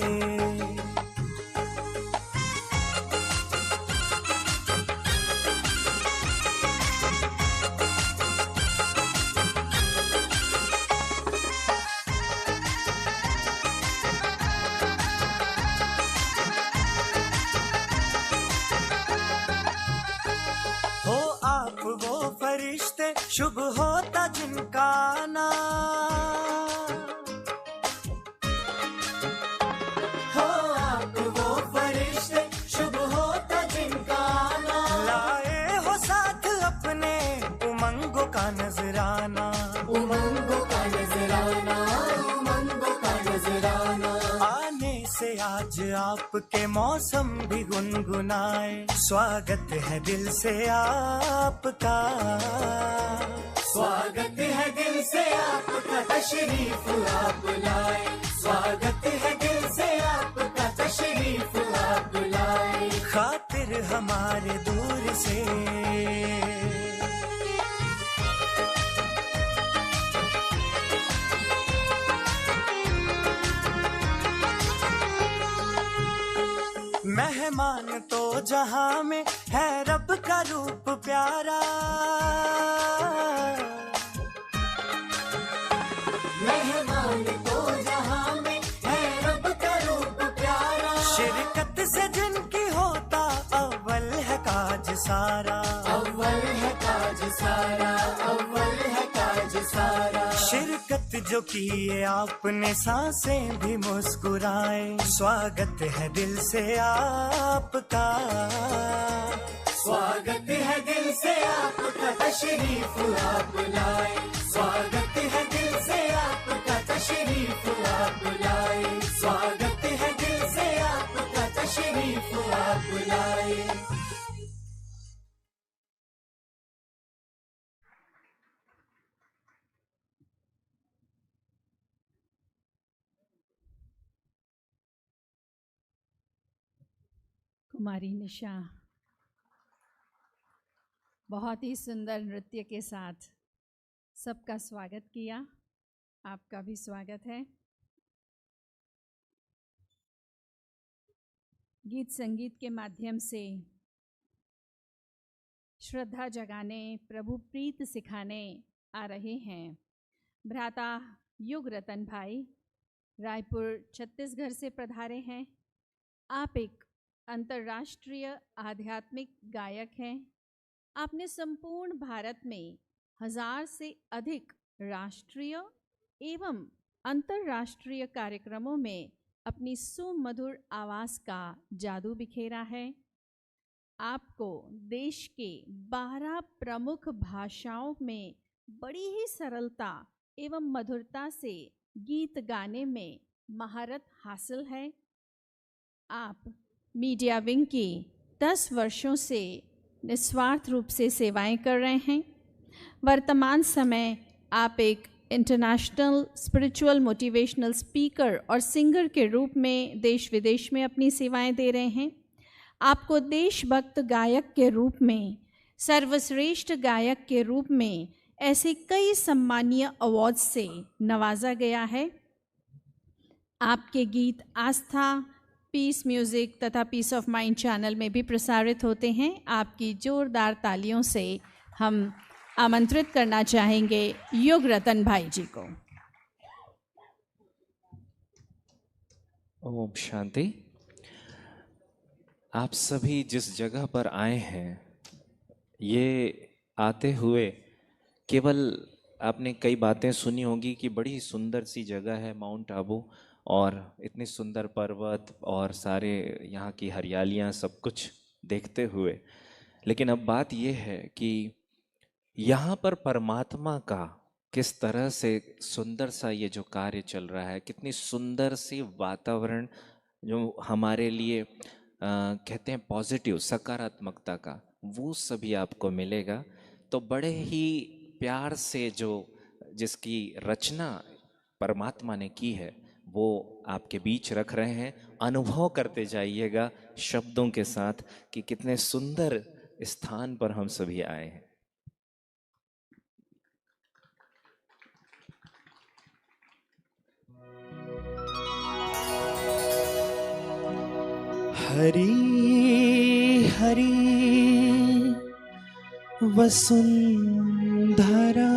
हो आप वो फरिश्ते शुभ होता जिनका आना, हो आप वो फरिश्ते शुभ होता जिनका आना, लाए हो साथ अपने उमंगों का नजराना, उमंगों का नजराना, उमंगों का नजराना। आने से आज आपके मौसम भी गुनगुनाए, स्वागत है दिल से आपका, स्वागत है दिल से आपका, तशरीफ आप लाए, स्वागत है दिल से आपका, तशरीफ आप लाए, खातिर हमारे दूर से। मेहमान तो जहां में है रब का रूप प्यारा, मेहमान तो जहां में है रब का रूप प्यारा, शिरकत से जिनकी होता अव्वल है काज सारा, अव्वल है काज सारा, अव्वल है काज सारा, शिरकत जो किए आपने सांसें भी मुस्कुराए, स्वागत है दिल से आपका, स्वागत है दिल से आपका, तशरीफ आप लाए, स्वागत है दिल से आपका, तशरीफ आप लाए, स्वागत है दिल से आपका, तशरीफ आप लाए। कुमारी निशा बहुत ही सुंदर नृत्य के साथ सबका स्वागत किया, आपका भी स्वागत है। गीत संगीत के माध्यम से श्रद्धा जगाने, प्रभु प्रीत सिखाने आ रहे हैं भ्राता युग रतन भाई, रायपुर छत्तीसगढ़ से पधारे हैं। आप एक अंतर्राष्ट्रीय आध्यात्मिक गायक हैं। आपने संपूर्ण भारत में 1000 से अधिक राष्ट्रीय एवं अंतर्राष्ट्रीय कार्यक्रमों में अपनी सुमधुर आवाज़ का जादू बिखेरा है। आपको देश के 12 प्रमुख भाषाओं में बड़ी ही सरलता एवं मधुरता से गीत गाने में महारत हासिल है। आप मीडिया विंग की 10 वर्षों से निस्वार्थ रूप से सेवाएं कर रहे हैं। वर्तमान समय आप एक इंटरनेशनल स्पिरिचुअल मोटिवेशनल स्पीकर और सिंगर के रूप में देश विदेश में अपनी सेवाएं दे रहे हैं। आपको देशभक्त गायक के रूप में, सर्वश्रेष्ठ गायक के रूप में ऐसे कई सम्मानीय अवार्ड से नवाजा गया है। आपके गीत आस्था, पीस म्यूज़िक तथा पीस ऑफ माइंड चैनल में भी प्रसारित होते हैं। आपकी जोरदार तालियों से हम आमंत्रित करना चाहेंगे युग रतन भाई जी को। ओम शांति। आप सभी जिस जगह पर आए हैं, ये आते हुए केवल आपने कई बातें सुनी होंगी कि बड़ी सुंदर सी जगह है माउंट आबू, और इतनी सुंदर पर्वत और सारे यहाँ की हरियालियाँ सब कुछ देखते हुए, लेकिन अब बात ये है कि यहाँ पर परमात्मा का किस तरह से सुंदर सा ये जो कार्य चल रहा है, कितनी सुंदर सी वातावरण जो हमारे लिए कहते हैं पॉजिटिव, सकारात्मकता का, वो सभी आपको मिलेगा। तो बड़े ही प्यार से जो जिसकी रचना परमात्मा ने की है वो आपके बीच रख रहे हैं। अनुभव करते जाइएगा शब्दों के साथ कि कितने सुंदर स्थान पर हम सभी आए हैं। हरी हरी वसुंधरा,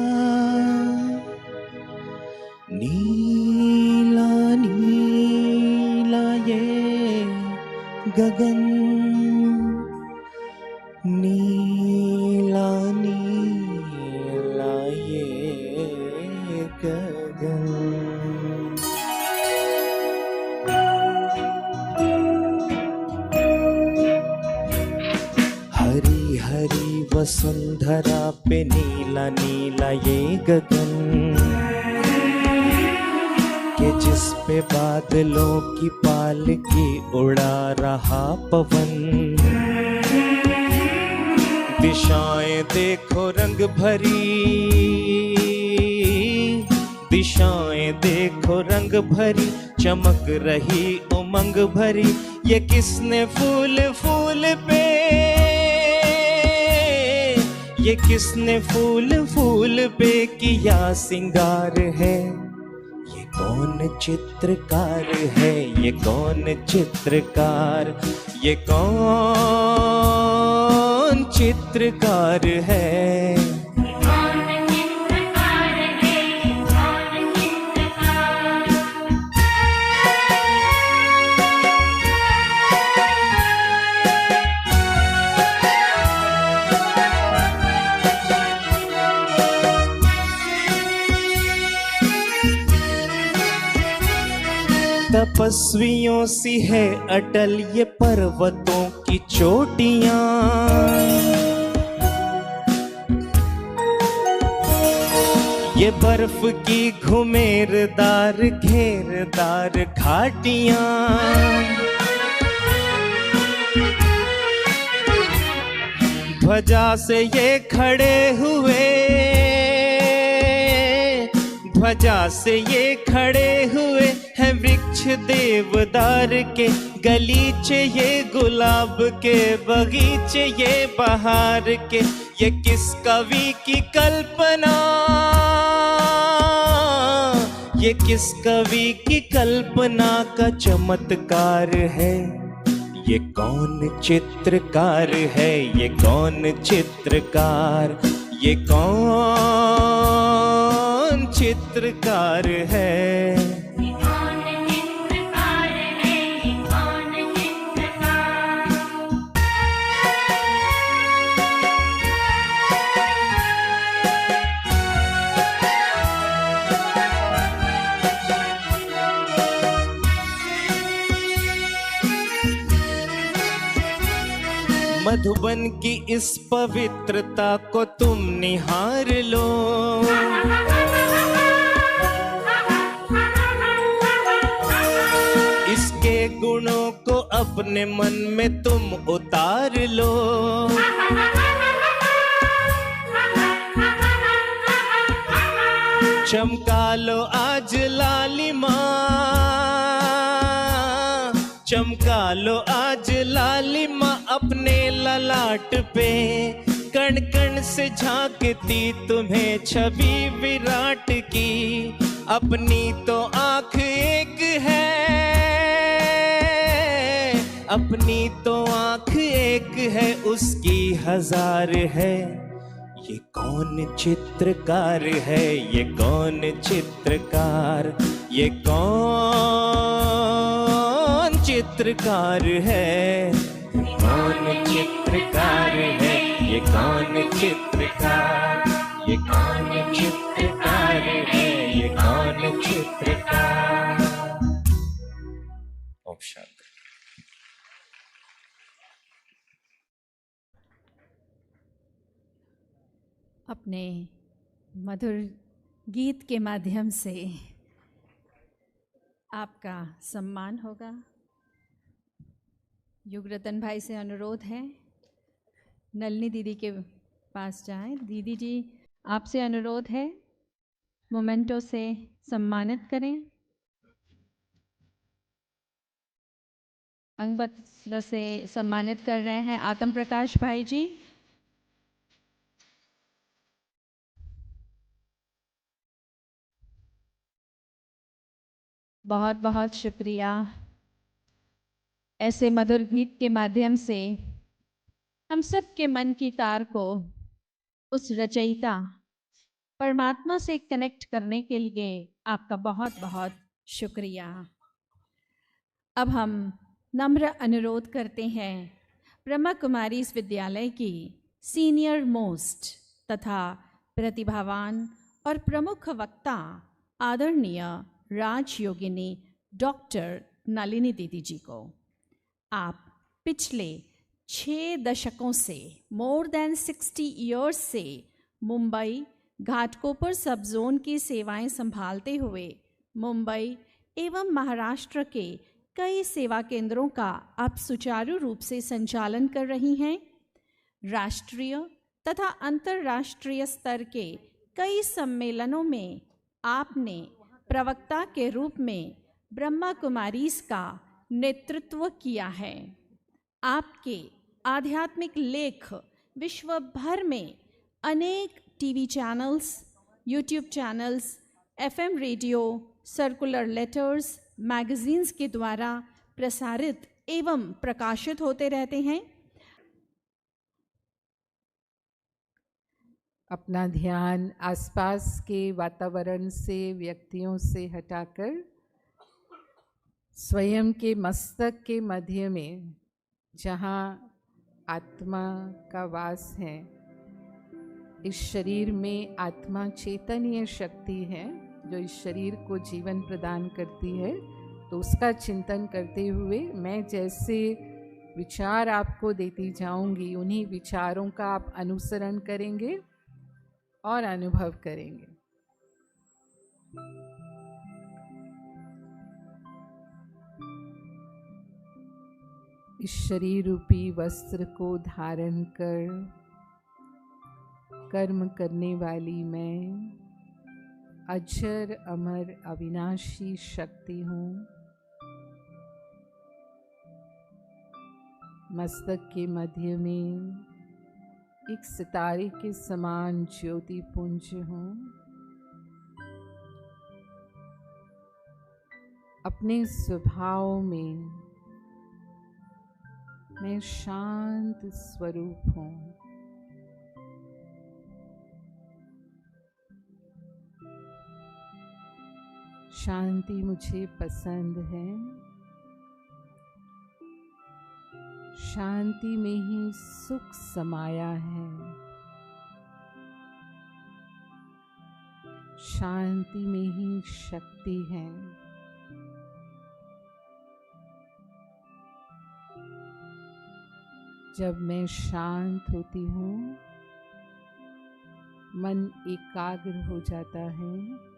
नीला नीला ये गगन, नीला नीला ये गगन। हरी हरी वसुंधरा पे नीला नीला ये गगन, के जिस पे बादलों की पालकी उड़ा रहा पवन। दिशाएं देखो रंग भरी, दिशाएं देखो रंग भरी, चमक रही उमंग भरी। ये किसने फूल फूल पे, ये किसने फूल फूल पे किया सिंगार है। ये कौन चित्रकार है, ये कौन चित्रकार, ये कौन चित्रकार है। तपस्वियों सी है अटल ये पर्वतों की चोटियां, ये बर्फ की घुमेरदार घेरदार घाटियां। ध्वजा से ये खड़े हुए, ध्वजा से ये खड़े हुए हैं वृक्ष देवदार के। गलीचे ये गुलाब के, बगीचे ये बहार के। ये किस कवि की कल्पना, ये किस कवि की कल्पना का चमत्कार है। ये कौन चित्रकार है, ये कौन चित्रकार, ये कौन चित्रकार है। मधुबन की इस पवित्रता को तुम निहार लो, इसके गुणों को अपने मन में तुम उतार लो। चमका लो आज लालिमा, चमका लो आज लालिमा अपने ललाट पे। कण कण से झांकती तुम्हें छवि विराट की। अपनी तो आंख एक है, अपनी तो आंख एक है, उसकी हजार है। ये कौन चित्रकार है, ये कौन चित्रकार, ये कौन चित्रकार है। कौन चित्रकार है, ये कौन चित्रकार, ये कौन चित्रकार है, ये कौन चित्रकार। ओम शांति। अपने मधुर गीत के माध्यम से आपका सम्मान होगा। युगरतन भाई से अनुरोध है, नलिनी दीदी के पास जाएं। दीदी जी, आपसे अनुरोध है, मोमेंटो से सम्मानित करें। अंगपत्र से सम्मानित कर रहे हैं आत्म प्रकाश भाई जी। बहुत बहुत शुक्रिया। ऐसे मधुर गीत के माध्यम से हम सब के मन की तार को उस रचयिता परमात्मा से कनेक्ट करने के लिए आपका बहुत बहुत शुक्रिया। अब हम नम्र अनुरोध करते हैं ब्रह्मा कुमारी इस विद्यालय की सीनियर मोस्ट तथा प्रतिभावान और प्रमुख वक्ता आदरणीय राजयोगिनी डॉक्टर नलिनी दीदी जी को। आप पिछले 6 दशकों से, मोर देन 60 ईयर्स से मुंबई घाटकोपर सब जोन की सेवाएं संभालते हुए मुंबई एवं महाराष्ट्र के कई सेवा केंद्रों का आप सुचारू रूप से संचालन कर रही हैं। राष्ट्रीय तथा अंतर्राष्ट्रीय स्तर के कई सम्मेलनों में आपने प्रवक्ता के रूप में ब्रह्मा कुमारीज का नेतृत्व किया है। आपके आध्यात्मिक लेख विश्व भर में अनेक TV channels, YouTube channels, FM radio, circular letters, magazines के द्वारा प्रसारित एवं प्रकाशित होते रहते हैं। अपना ध्यान आसपास के वातावरण से, व्यक्तियों से हटाकर स्वयं के मस्तक के मध्य में, जहाँ आत्मा का वास है, इस शरीर में आत्मा चैतन्य शक्ति है जो इस शरीर को जीवन प्रदान करती है। तो उसका चिंतन करते हुए मैं जैसे विचार आपको देती जाऊंगी, उन्हीं विचारों का आप अनुसरण करेंगे और अनुभव करेंगे। इस शरीर रूपी वस्त्र को धारण कर कर्म करने वाली मैं अजर अमर अविनाशी शक्ति हूँ। मस्तक के मध्य में एक सितारे के समान ज्योति पुंज हूँ। अपने स्वभाव में मैं शांत स्वरूप हूँ। शांति मुझे पसंद है। शांति में ही सुख समाया है। शांति में ही शक्ति है। जब मैं शांत होती हूँ, मन एकाग्र हो जाता है।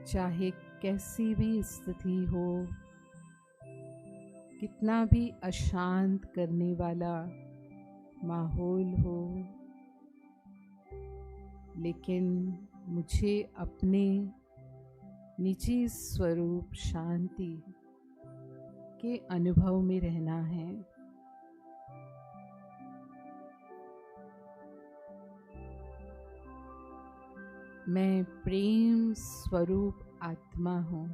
चाहे कैसी भी स्थिति हो, कितना भी अशांत करने वाला माहौल हो, लेकिन मुझे अपने निजी स्वरूप शांति के अनुभव में रहना है। मैं प्रेम स्वरूप आत्मा हूँ।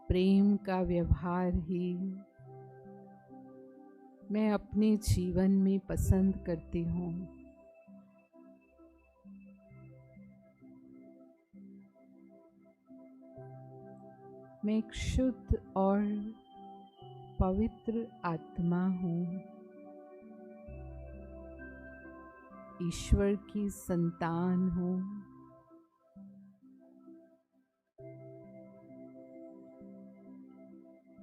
प्रेम का व्यवहार ही मैं अपने जीवन में पसंद करती हूँ। मैं एक शुद्ध और पवित्र आत्मा हूँ। ईश्वर की संतान हूँ।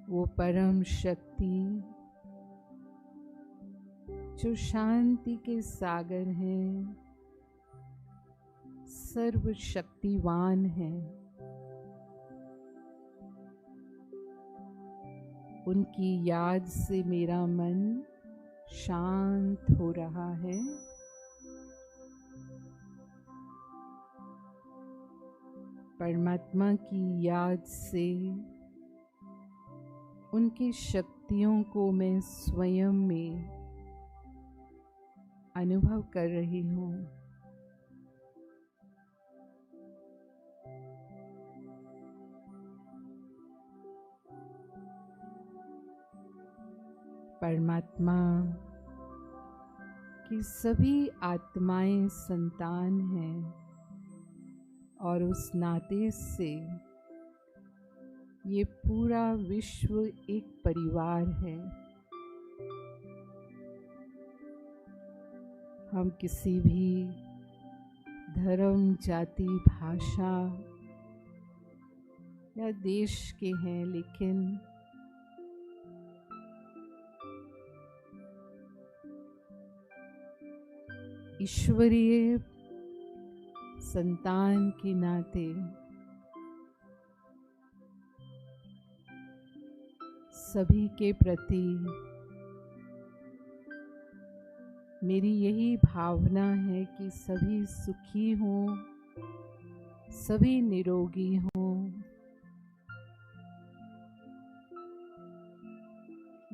वो परम शक्ति जो शांति के सागर हैं, सर्वशक्तिवान हैं। उनकी याद से मेरा मन शांत हो रहा है। परमात्मा की याद से उनकी शक्तियों को मैं स्वयं में अनुभव कर रही हूँ। परमात्मा की सभी आत्माएं संतान हैं और उस नाते से ये पूरा विश्व एक परिवार है। हम किसी भी धर्म, जाति, भाषा या देश के हैं, लेकिन ईश्वरीय संतान के नाते सभी के प्रति मेरी यही भावना है कि सभी सुखी हों, सभी निरोगी हों।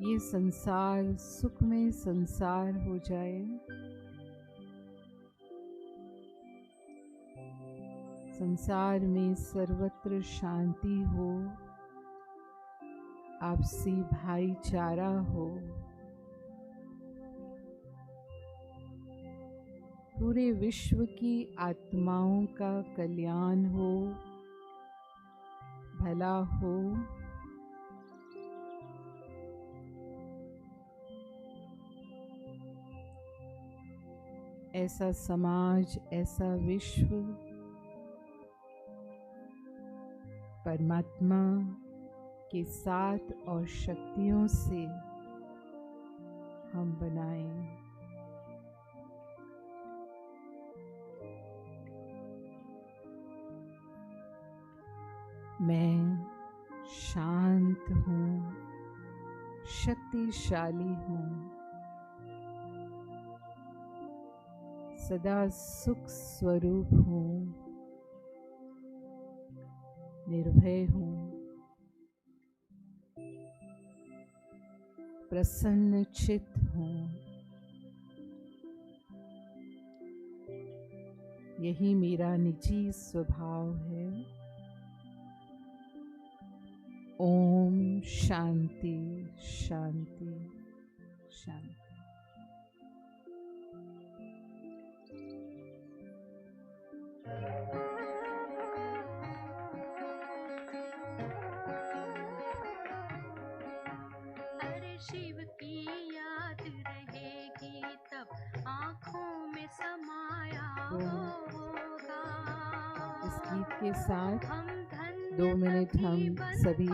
ये संसार सुखमय संसार हो जाए। संसार में सर्वत्र शांति हो, आपसी भाईचारा हो, पूरे विश्व की आत्माओं का कल्याण हो, भला हो। ऐसा समाज, ऐसा विश्व परमात्मा के साथ और शक्तियों से हम बनाएं। मैं शांत हूँ, शक्तिशाली हूँ, सदा सुख स्वरूप हूँ, निर्भय हूँ, प्रसन्न चित्त हूँ। यही मेरा निजी स्वभाव है। ओम शांति शांति शांति। शिव की याद रहेगी तब आँखों में समाया होगा। इस गीत के साथ 2 मिनट हम सभी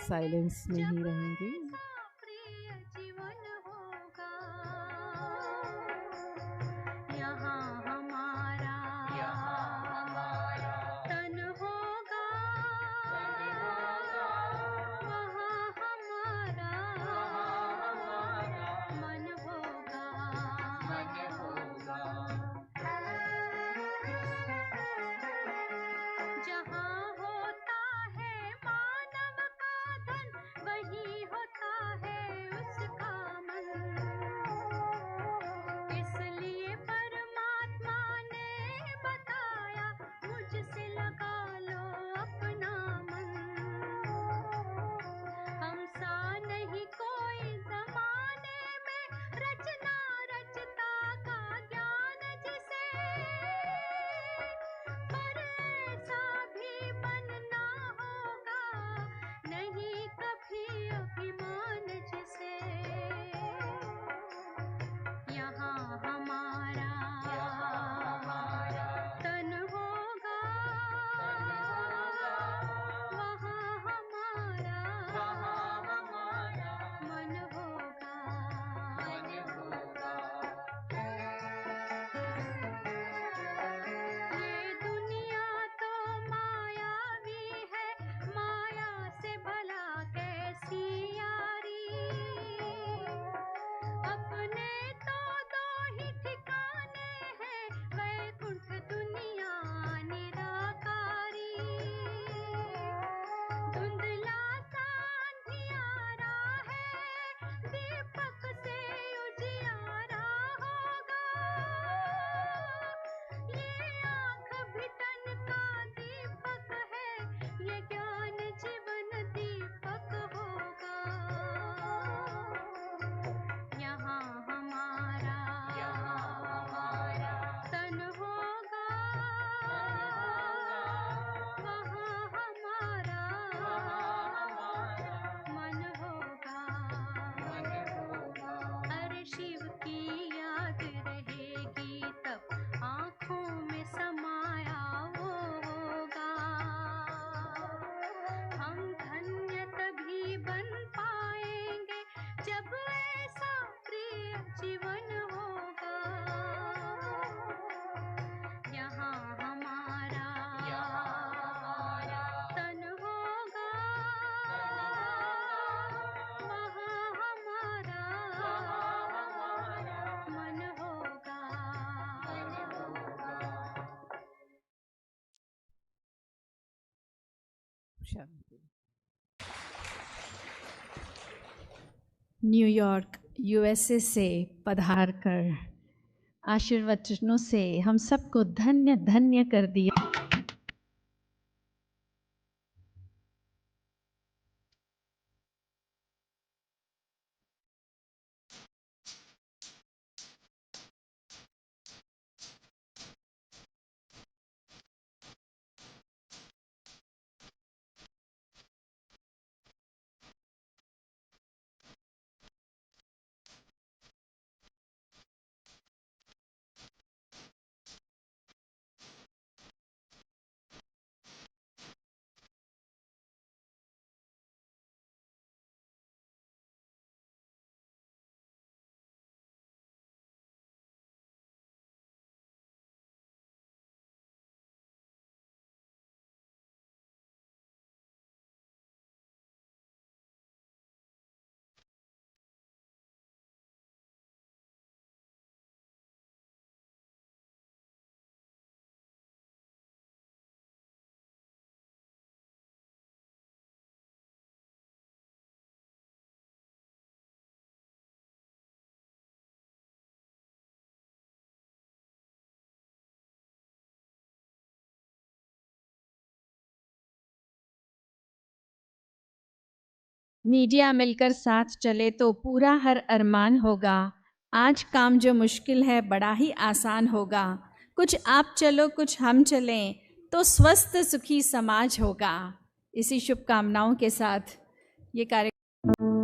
साइलेंस में ही रहेंगे। यहाँ हमारा तन होगा, वहाँ हमारा मन होगा। जहाँ होता है मानव का धन, वहीं होता शांति। न्यूयॉर्क यूएसए से पधार कर आशीर्वचनों से हम सबको धन्य धन्य कर दिया। मीडिया मिलकर साथ चले तो पूरा हर अरमान होगा। आज काम जो मुश्किल है बड़ा ही आसान होगा। कुछ आप चलो कुछ हम चलें तो स्वस्थ सुखी समाज होगा। इसी शुभकामनाओं के साथ ये कार्यक्रम